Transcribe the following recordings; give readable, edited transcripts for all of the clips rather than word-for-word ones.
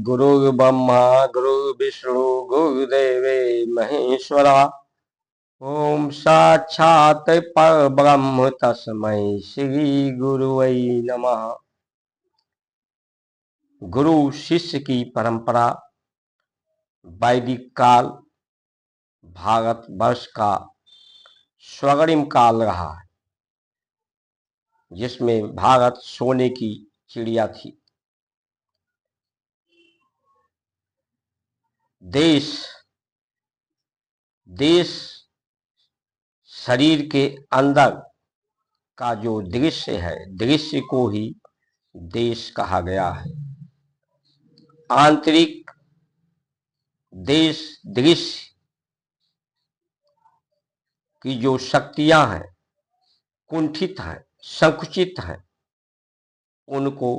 गुरुर्ब्रह्मा गुरुर्विष्णु गुरुदेवे महेश्वरा। ओम साक्षात् परब्रह्म तस्मै श्री गुरुवै नमः। गुरु शिष्य की परंपरा वैदिक काल भारत वर्ष का स्वर्णिम काल रहा है, जिसमें भारत सोने की चिड़िया थी। देश शरीर के अंदर का जो दृश्य है, दृश्य को ही देश कहा गया है। आंतरिक देश दृश्य की जो शक्तियां हैं, कुंठित हैं, संकुचित हैं, उनको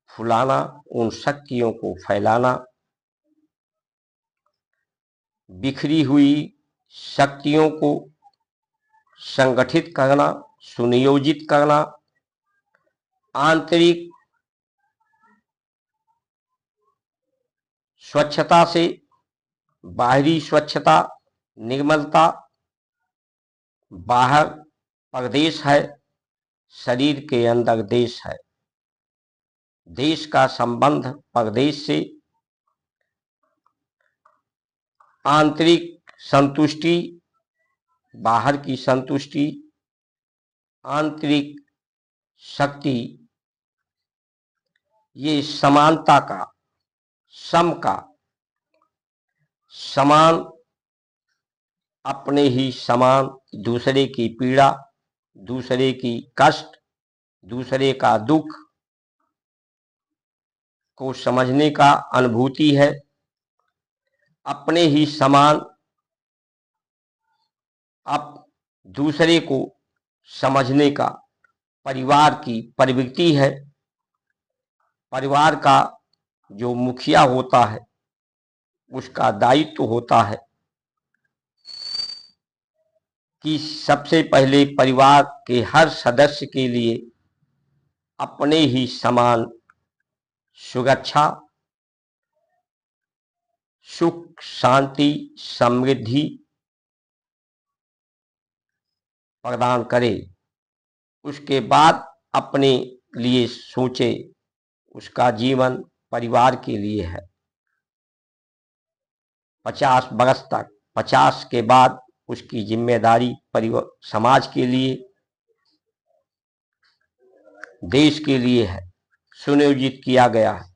फुलाना, उन शक्तियों को फैलाना, बिखरी हुई शक्तियों को संगठित करना, सुनियोजित करना, आंतरिक स्वच्छता से बाहरी स्वच्छता, निर्मलता। बाहर प्रदेश है, शरीर के अंदर देश है। देश का संबंध प्रदेश से, आंतरिक संतुष्टि, बाहर की संतुष्टि, आंतरिक शक्ति, ये समानता का, सम का, समान, अपने ही समान, दूसरे की पीड़ा, दूसरे की कष्ट, दूसरे का दुख को समझने का अनुभूति है। अपने ही समान अब दूसरे को समझने का परिवार की प्रवृत्ति है। परिवार का जो मुखिया होता है, उसका दायित्व होता है कि सबसे पहले परिवार के हर सदस्य के लिए अपने ही समान सुरक्षा, सुख, शांति, समृद्धि प्रदान करे। उसके बाद अपने लिए सोचे। उसका जीवन परिवार के लिए है। 50 वर्ष तक, 50 के बाद उसकी जिम्मेदारी परिवार, समाज के लिए, देश के लिए है, सुनियोजित किया गया है।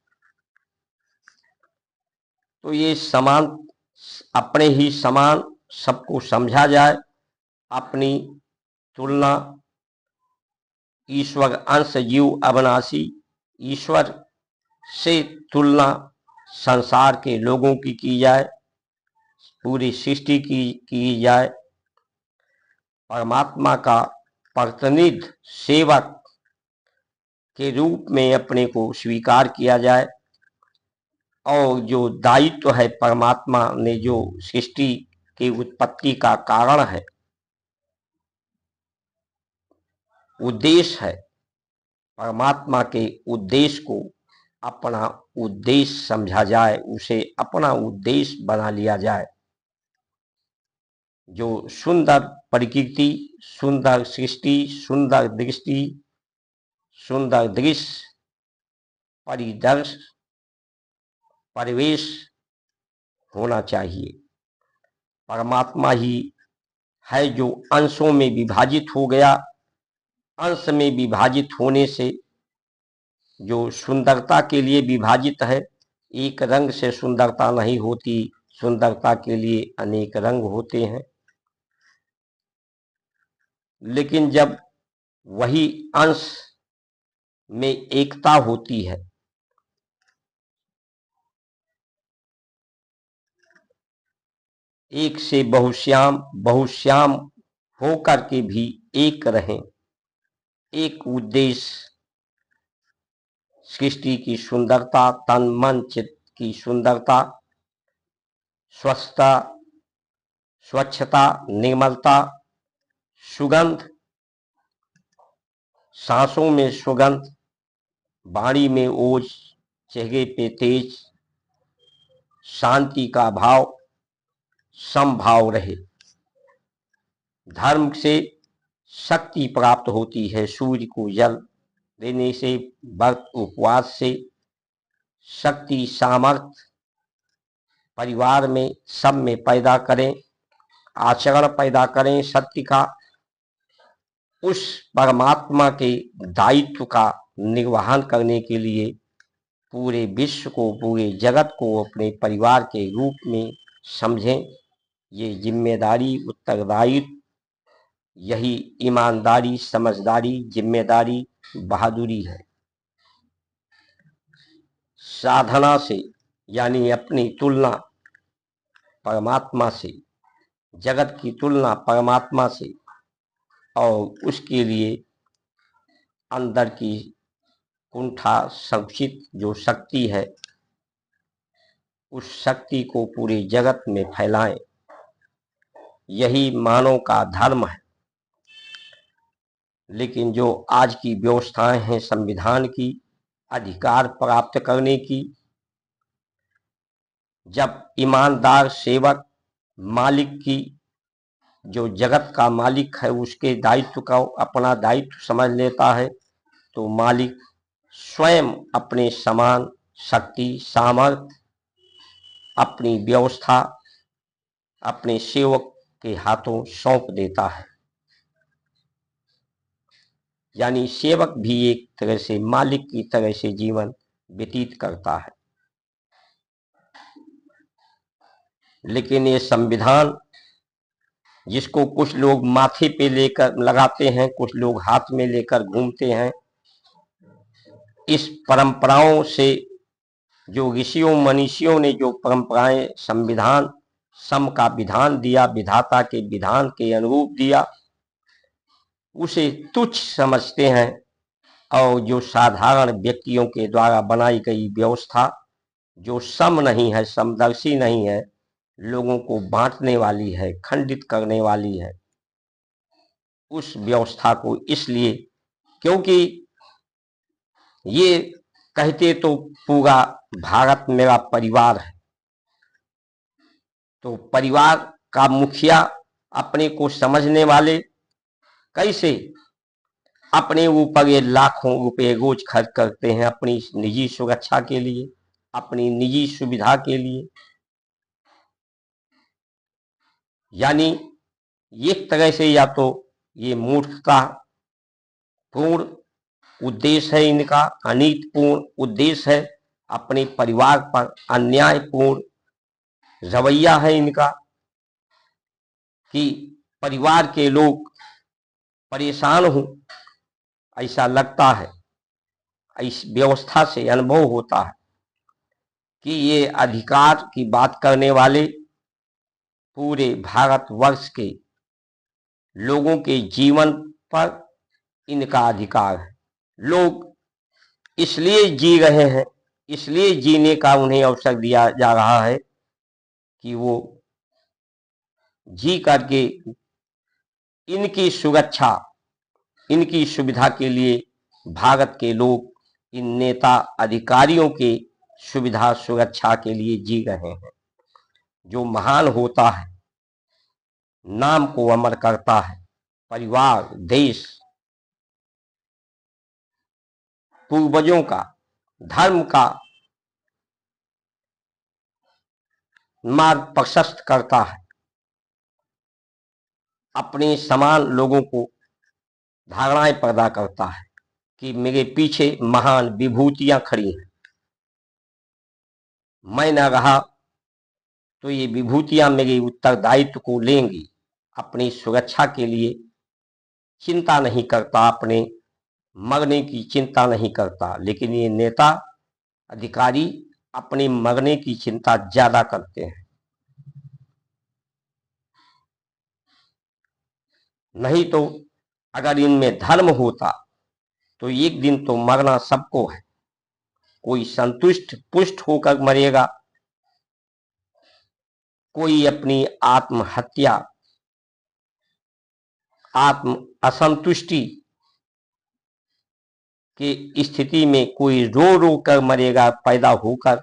तो ये समान, अपने ही समान सबको समझा जाए। अपनी तुलना ईश्वर अंश जीव अविनाशी, ईश्वर से तुलना संसार के लोगों की जाए, पूरी सृष्टि की जाए। परमात्मा का प्रतिनिधि, सेवक के रूप में अपने को स्वीकार किया जाए। और जो दायित्व है, परमात्मा ने जो सृष्टि की उत्पत्ति का कारण है, उद्देश्य है, परमात्मा के उद्देश्य को अपना उद्देश्य समझा जाए, उसे अपना उद्देश्य बना लिया जाए। जो सुंदर प्रकृति, सुंदर सृष्टि, सुंदर दृष्टि, सुंदर दृश्य, परिदर्श, परिवेश होना चाहिए। परमात्मा ही है जो अंशों में विभाजित हो गया। अंश में विभाजित होने से जो सुंदरता के लिए विभाजित है, एक रंग से सुंदरता नहीं होती, सुंदरता के लिए अनेक रंग होते हैं। लेकिन जब वही अंश में एकता होती है, एक से बहुश्याम, बहुश्याम होकर के भी एक रहें, एक उद्देश्य, सृष्टि की सुंदरता, तन मन चित्त की सुंदरता, स्वच्छता, स्वच्छता, निर्मलता, सुगंध, सांसों में सुगंध, वाणी में ओज, चेहरे पे तेज, शांति का भाव, समभाव रहे। धर्म से शक्ति प्राप्त होती है। सूर्य को जल देने से, व्रत उपवास से शक्ति, सामर्थ्य परिवार में, सब में पैदा करें, आचरण पैदा करें सत्य का। उस परमात्मा के दायित्व का निर्वहन करने के लिए पूरे विश्व को, पूरे जगत को अपने परिवार के रूप में समझें। ये जिम्मेदारी, उत्तरदायित्व, यही ईमानदारी, समझदारी, जिम्मेदारी, बहादुरी है। साधना से यानी अपनी तुलना परमात्मा से, जगत की तुलना परमात्मा से, और उसके लिए अंदर की कुंठा संचित जो शक्ति है, उस शक्ति को पूरे जगत में फैलाएं। यही मानव का धर्म है। लेकिन जो आज की व्यवस्थाएं हैं संविधान की, अधिकार प्राप्त करने की, जब ईमानदार सेवक मालिक की, जो जगत का मालिक है, उसके दायित्व का अपना दायित्व समझ लेता है, तो मालिक स्वयं अपने समान शक्ति, सामर्थ्य, अपनी व्यवस्था अपने सेवक के हाथों सौंप देता है। यानी सेवक भी एक तरह से मालिक की तरह से जीवन व्यतीत करता है। लेकिन ये संविधान, जिसको कुछ लोग माथे पे लेकर लगाते हैं, कुछ लोग हाथ में लेकर घूमते हैं, इस परंपराओं से, जो ऋषियों मनीषियों ने जो परंपराएं, संविधान, सम का विधान दिया, विधाता के विधान के अनुरूप दिया, उसे तुच्छ समझते हैं। और जो साधारण व्यक्तियों के द्वारा बनाई गई व्यवस्था, जो सम नहीं है, समदर्शी नहीं है, लोगों को बांटने वाली है, खंडित करने वाली है, उस व्यवस्था को इसलिए, क्योंकि ये कहते तो पूरा भारत मेरा परिवार है, तो परिवार का मुखिया अपने को समझने वाले कैसे अपने ऊपर ये लाखों रुपए रोज खर्च करते हैं अपनी निजी सुरक्षा के लिए, अपनी निजी सुविधा के लिए। यानी एक तरह से या तो ये मूर्खता पूर्ण उद्देश्य है इनका, अनीतिपूर्ण उद्देश्य है, अपने परिवार पर अन्यायपूर्ण रवैया है इनका, कि परिवार के लोग परेशान हों, ऐसा लगता है। इस व्यवस्था से अनुभव होता है कि ये अधिकार की बात करने वाले पूरे भारतवर्ष के लोगों के जीवन पर इनका अधिकार है। लोग इसलिए जी रहे हैं, इसलिए जीने का उन्हें अवसर दिया जा रहा है कि वो जी करके इनकी सुरक्षा, इनकी सुविधा के लिए भारत के लोग इन नेता अधिकारियों के सुविधा सुरक्षा के लिए जी रहे हैं। जो महान होता है, नाम को अमर करता है, परिवार, देश, पूर्वजों का, धर्म का मार्ग प्रशस्त करता है, अपने समान लोगों को धारणाएं पैदा करता है कि मेरे पीछे महान विभूतियां खड़ी हैं, मैं न रहा तो ये विभूतियां मेरे उत्तरदायित्व को लेंगी। अपनी सुरक्षा के लिए चिंता नहीं करता, अपने मरने की चिंता नहीं करता। लेकिन ये नेता अधिकारी अपने मरने की चिंता ज्यादा करते हैं। नहीं तो अगर इनमें धर्म होता तो एक दिन तो मरना सबको है। कोई संतुष्ट पुष्ट होकर मरेगा, कोई अपनी आत्महत्या, आत्म असंतुष्टि की स्थिति में कोई रो रो कर मरेगा पैदा होकर,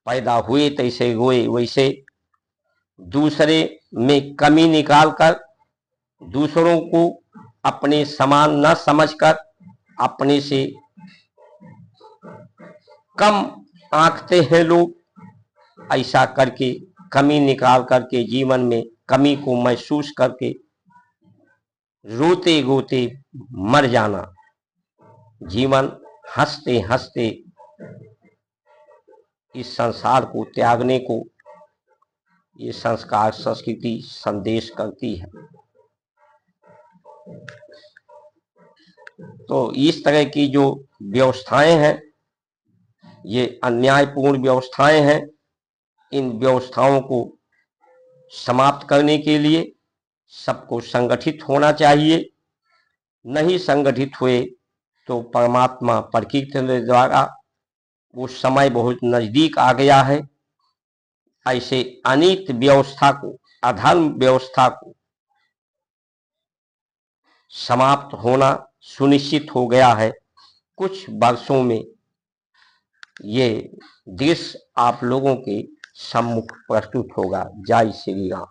पैदा हुए तैसे रोए वैसे, दूसरे में कमी निकालकर दूसरों को अपने समान न समझकर अपने से कम आंकते हैं लोग। ऐसा करके कमी निकाल करके जीवन में कमी को महसूस करके रोते रोते मर जाना, जीवन हंसते हंसते इस संसार को त्यागने को ये संस्कार संस्कृति संदेश करती है। तो इस तरह की जो व्यवस्थाएं हैं ये अन्यायपूर्ण व्यवस्थाएं हैं। इन व्यवस्थाओं को समाप्त करने के लिए सबको संगठित होना चाहिए। नहीं संगठित हुए तो परमात्मा प्रकृति द्वारा वो समय बहुत नजदीक आ गया है। ऐसे अनित व्यवस्था को, अधर्म व्यवस्था को समाप्त होना सुनिश्चित हो गया है। कुछ वर्षों में ये दृश्य आप लोगों के सम्मुख प्रस्तुत होगा। जय श्री राम।